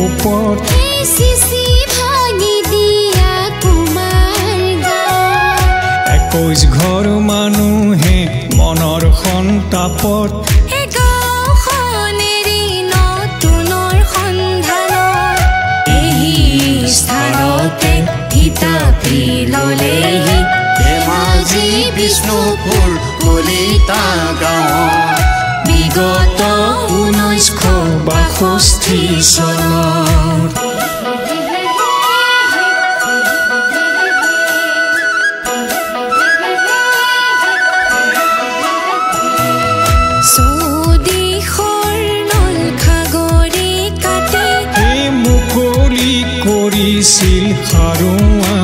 ওপৰত 21 ঘৰ মানুহে মনৰ সন্তাপত ললেহি ধেমাজি বিষ্ণুপুৰ কলিতা গাঁৱত বিগত 1962 চনত চৌদিশৰ নল খাগৰি কাটে মুকলি কৰিছিল সাৰুৱা